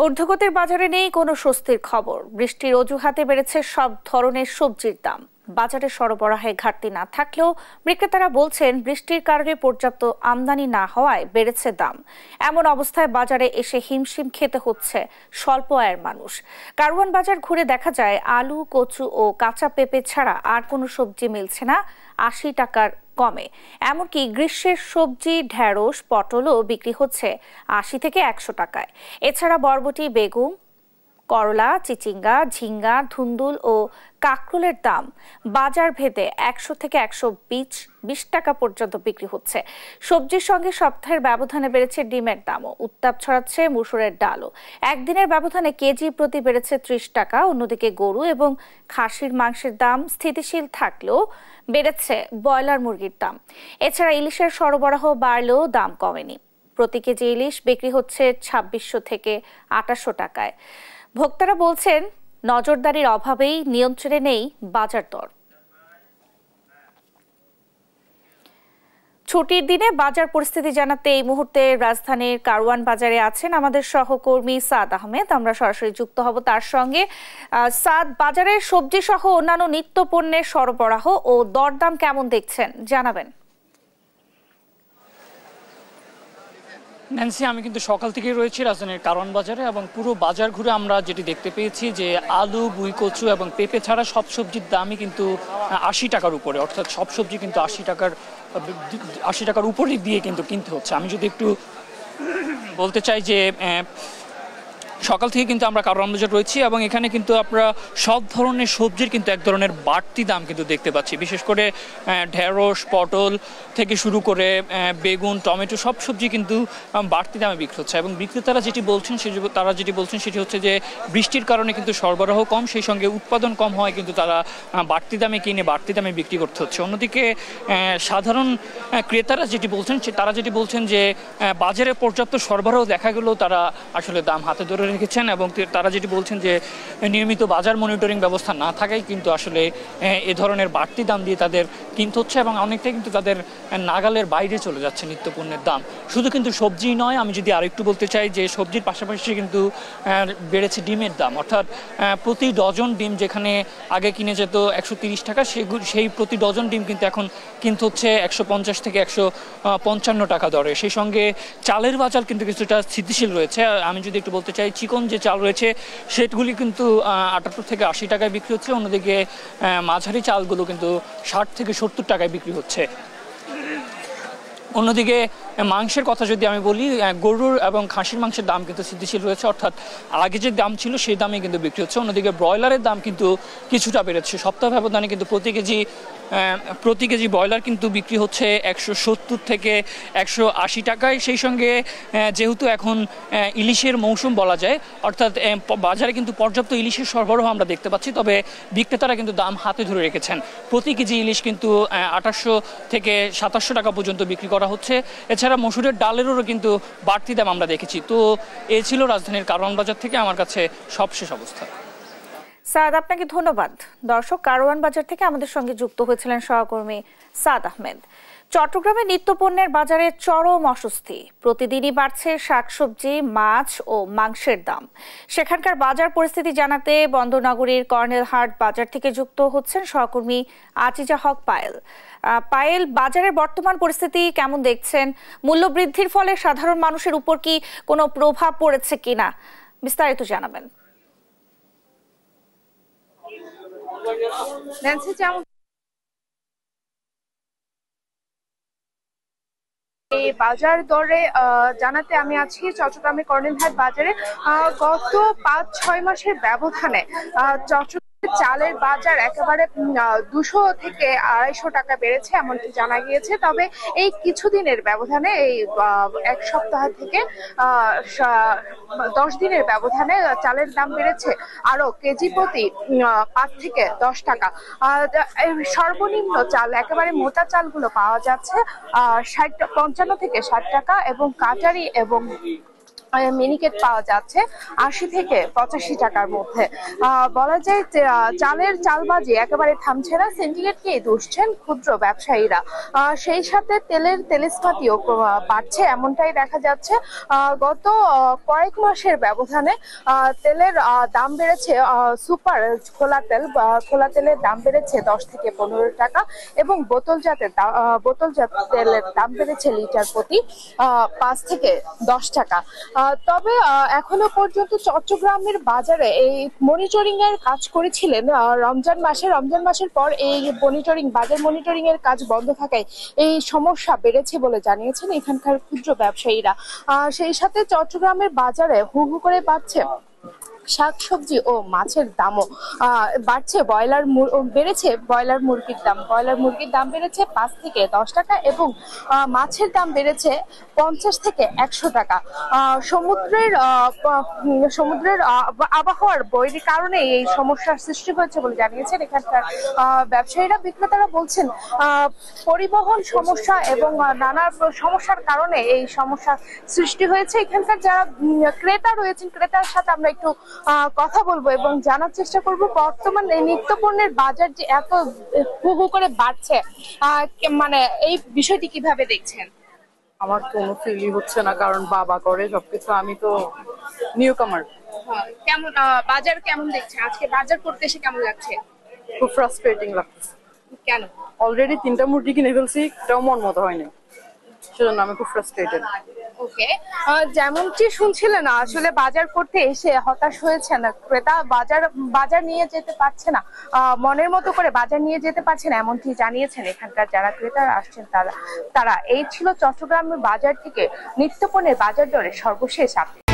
ঊর্ধ্বগতির বাজারে নেই কোনো স্বস্তির খবর। বৃষ্টির অজুহাতে বেড়েছে সব ধরনের সবজির দাম। বাজারে সরবরাহে ঘাটতি না থাকলেও বিক্রেতারা বলছেন বৃষ্টির কারণে পর্যাপ্ত আমদানি না হওয়ায় বেড়েছে দাম। এমন অবস্থায় বাজারে এসে হিমশিম খেতে হচ্ছে স্বল্প আয়ের মানুষ। কারওয়ান বাজার ঘুরে দেখা যায় আলু, কচু ও কাঁচা পেঁপে ছাড়া আর কোনো সবজি মিলছে না ৮০ টাকার কমে। এমনকি গ্রীষ্মের সবজি ঢেঁড়স, পটলও বিক্রি হচ্ছে ৮০ থেকে ১০০ টাকায়। এছাড়া বরবটি, বেগুন, করলা, চিচিঙ্গা, ঝিঙ্গা, ধুন্দুল ও কাঁকরোলের দাম বাজার ভেদে ১০০ থেকে ১২০ টাকা পর্যন্ত বিক্রি হচ্ছে। সবজির সঙ্গে সপ্তাহের ব্যবধানে বেড়েছে ডিমের দামও। উত্তাপ ছড়াচ্ছে মসুরের ডালও। একদিনের ব্যবধানে কেজি প্রতি বেড়েছে ৩০ টাকা। অন্যদিকে গরু এবং খাসির মাংসের দাম স্থিতিশীল থাকলেও বেড়েছে ব্রয়লার মুরগির দাম। এছাড়া ইলিশের সরবরাহ বাড়লেও দাম কমেনি। প্রতি কেজি ইলিশ বিক্রি হচ্ছে ২৬০০ থেকে ২৮০০ টাকায়। ভোক্তারা বলছেন নজরদারির অভাবেই নিয়ন্ত্রণে নেই বাজার দর। ছুটির দিনে বাজার পরিস্থিতি জানাতে এই মুহূর্তে রাজধানীর কারওয়ান বাজারে আছেন আমাদের সহকর্মী সাদ আহমেদ। আমরা সরাসরি যুক্ত হব তার সঙ্গে। সাদ, বাজারের সবজি সহ অন্যান্য নিত্য পণ্যের সরবরাহ ও দরদাম কেমন দেখছেন জানাবেন। ন্যান্সি, আমি কিন্তু সকাল থেকেই রয়েছি রাজধানীর কারওয়ান বাজারে এবং পুরো বাজার ঘুরে আমরা যেটি দেখতে পেয়েছি যে আলু, বুইকচু এবং পেঁপে ছাড়া সব সবজির দামই কিন্তু ৮০ টাকার উপরে, অর্থাৎ সব সবজি কিন্তু ৮০ টাকার উপরে দিয়ে কিন্তু কিনতে হচ্ছে। আমি যদি একটু বলতে চাই যে সকাল থেকে কিন্তু আমরা কারওয়ান বাজার রয়েছি এবং এখানে কিন্তু আমরা সব ধরনের সবজির কিন্তু এক ধরনের বাড়তি দাম কিন্তু দেখতে পাচ্ছি। বিশেষ করে ঢেঁড়স, পটল থেকে শুরু করে বেগুন, টমেটো সব সবজি কিন্তু বাড়তি দামে বিক্রি হচ্ছে এবং বিক্রেতারা যেটি বলছেন সেটি হচ্ছে যে বৃষ্টির কারণে কিন্তু সরবরাহ কম, সেই সঙ্গে উৎপাদন কম হয় কিন্তু তারা বাড়তি দামে কিনে বাড়তি দামে বিক্রি করতে হচ্ছে। অন্যদিকে সাধারণ ক্রেতারা যেটি বলছেন যে বাজারে পর্যাপ্ত সরবরাহ দেখা গেলেও তারা আসলে দাম হাতে ধরে রেখেছেন এবং তারা যেটি বলছেন যে নিয়মিত বাজার মনিটরিং ব্যবস্থা না থাকায় কিন্তু আসলে এ ধরনের বাড়তি দাম দিয়ে তাদের কিনতে হচ্ছে এবং অনেকটাই কিন্তু তাদের নাগালের বাইরে চলে যাচ্ছে নিত্যপণ্যের দাম। শুধু কিন্তু সবজি নয়, আমি যদি আরেকটু বলতে চাই যে সবজির পাশাপাশি কিন্তু বেড়েছে ডিমের দাম, অর্থাৎ প্রতি ডজন ডিম যেখানে আগে কিনে যেত ১৩০ টাকা, সেই প্রতি ডজন ডিম কিন্তু এখন কিনতে হচ্ছে ১৫০ থেকে ১৫৫ টাকা দরে। সেই সঙ্গে চালের বাজার কিন্তু কিছুটা স্থিতিশীল রয়েছে। আমি যদি একটু বলতে চাই, চিকন যে চাল রয়েছে সেগুলি কিন্তু ৭৮ থেকে ৮০ টাকায় বিক্রি হচ্ছে। অন্যদিকে মাঝারি চালগুলো কিন্তু ৬০ থেকে ৭০ টাকায় বিক্রি হচ্ছে। অন্যদিকে মাংসের কথা যদি আমি বলি, গরুর এবং খাসির মাংসের দাম কিন্তু স্থিতিশীল রয়েছে, অর্থাৎ আগে যে দাম ছিল সেই দামে কিন্তু বিক্রি হচ্ছে। অন্যদিকে ব্রয়লারের দাম কিন্তু কিছুটা বেড়েছে। সপ্তাহ ব্যবধানে কিন্তু প্রতি কেজি ব্রয়লার কিন্তু বিক্রি হচ্ছে ১৭০ থেকে ১৮০ টাকায়। সেই সঙ্গে যেহেতু এখন ইলিশের মৌসুম বলা যায়, অর্থাৎ বাজারে কিন্তু পর্যাপ্ত ইলিশের সরবরাহ আমরা দেখতে পাচ্ছি, তবে বিক্রেতারা কিন্তু দাম হাতে ধরে রেখেছেন। প্রতি কেজি ইলিশ কিন্তু ২৮০০ থেকে ২৭০০ টাকা পর্যন্ত বিক্রি করা হচ্ছে। এছাড়া মসুরের ডালেরও কিন্তু বাড়তি দাম আমরা দেখেছি। তো এ ছিল রাজধানীর কারওয়ান বাজার থেকে আমার কাছে সবশেষ অবস্থা। সাদ, আপনাকে ধন্যবাদ। দর্শক, কারওয়ান বাজার থেকে আমাদের সঙ্গে যুক্ত হয়েছিলেন সহকর্মী সাদ আহমেদ। চট্টগ্রামে নিত্যপণ্যের বাজারে চরম অস্বস্তি। প্রতিদিনই বাড়ছে শাকসবজি, মাছ ও মাংসের দাম। সেখানকার বাজার পরিস্থিতি জানাতে বন্দরনগরীর কর্নেলহাট বাজার থেকে যুক্ত হচ্ছেন সহকর্মী আজিজা হক পায়েল। পায়েল, বাজারের বর্তমান পরিস্থিতি কেমন দেখছেন? মূল্য বৃদ্ধির ফলে সাধারণ মানুষের উপর কি কোনো প্রভাব পড়েছে কিনা বিস্তারিত জানাবেন। এই বাজার দরে জানাতে আমি আছি চট্টগ্রামের কর্নেলহাট বাজারে। গত ৫-৬ মাসের ব্যবধানে চট্টগ্রামের চালের বাজার একেবারে ২০০ থেকে ২৫০ টাকা বেড়েছে এমনটি জানা গিয়েছে। তবে এই কিছুদিনের ব্যবধানে, এই এক সপ্তাহ থেকে ১০ দিনের ব্যবধানে চালের দাম বেড়েছে আরো কেজি প্রতি ৫ থেকে ১০ টাকা। সর্বনিম্ন চাল, একেবারে মোটা চালগুলো পাওয়া যাচ্ছে ৫৫ থেকে ৬০ টাকা এবং কাটারি এবং মিনিকেট পাওয়া যাচ্ছে ৮০ থেকে ৮৫ টাকার মধ্যে। বলা যায় যে চালের চালবাজি একেবারে থামছে না, সিন্ডিকেটকেই দুষছেন ক্ষুদ্র ব্যবসায়ীরা। সেই সাথে তেলের তেলস্পাতিও বাড়ছে এমনটাই দেখা যাচ্ছে। গত কয়েক মাসের ব্যবধানে তেলের দাম বেড়েছে, সুপার খোলা তেলের দাম বেড়েছে ১০ থেকে ১৫ টাকা এবং বোতলজাত তেলের দাম বেড়েছে লিটার প্রতি ৫ থেকে 10 টাকা। তবে এখনো পর্যন্ত চট্টগ্রামের বাজারে এই মনিটরিং এর কাজ করেছিলেন রমজান মাসের পর এই বাজার মনিটরিং এর কাজ বন্ধ থাকায় এই সমস্যা বেড়েছে বলে জানিয়েছেন এখানকার ক্ষুদ্র ব্যবসায়ীরা। সেই সাথে চট্টগ্রামের বাজারে হু হু করে বাড়ছে শাকসবজি ও মাছের দামও বাড়ছে। বেড়েছে ব্রয়লার মুরগির দাম বেড়েছে ৫ থেকে ১০ টাকা এবং মাছের দাম বেড়েছে ৫০ থেকে ১০০ টাকা। সমুদ্রের আবহাওয়ার বৈরী কারণে এই সমস্যার সৃষ্টি হয়েছে বলে জানিয়েছেন এখানকার ব্যবসায়ীরা। বিক্রেতারা বলছেন পরিবহন সমস্যা এবং নানা সমস্যার কারণে এই সমস্যা সৃষ্টি হয়েছে। এখানকার যারা ক্রেতা রয়েছেন, ক্রেতার সাথে আমরা একটু কথা বলবো এবং জানার চেষ্টা করব বর্তমান এই নিত্যপণ্যের বাজার যে এত হু হু করে বাড়ছে, মানে এই বিষয়টি কিভাবে দেখছেন? আমার কোনো ফিলই হচ্ছে না, কারণ বাবা করে সবকিছু, আমি তো নিউ কামার। কেমন বাজার কেমন দেখছেন? আজকে বাজার করতে এসে কেমন লাগছে? খুব ফ্রাস্ট্রেটিং লাগছে। কেন? অলরেডি 3টা মুরগি কিনে ফেলছি, এটাও মন মতো হয়নি, সেজন্য আমি খুব ফ্রাস্ট্রেটেড। ওকে, যেমনটি শুনছিলেন আসলে বাজার করতে এসে হতাশ হয়েছেন ক্রেতা, বাজার নিয়ে যেতে পারছে না, মনের মতো করে বাজার নিয়ে যেতে পারছে না, এমনটি জানিয়েছেন এখানকার যারা ক্রেতারা আসছেন তারা। এই ছিল চট্টগ্রামের বাজার থেকে নিত্যপণ্যের বাজার দরের সর্বশেষ আপডেট।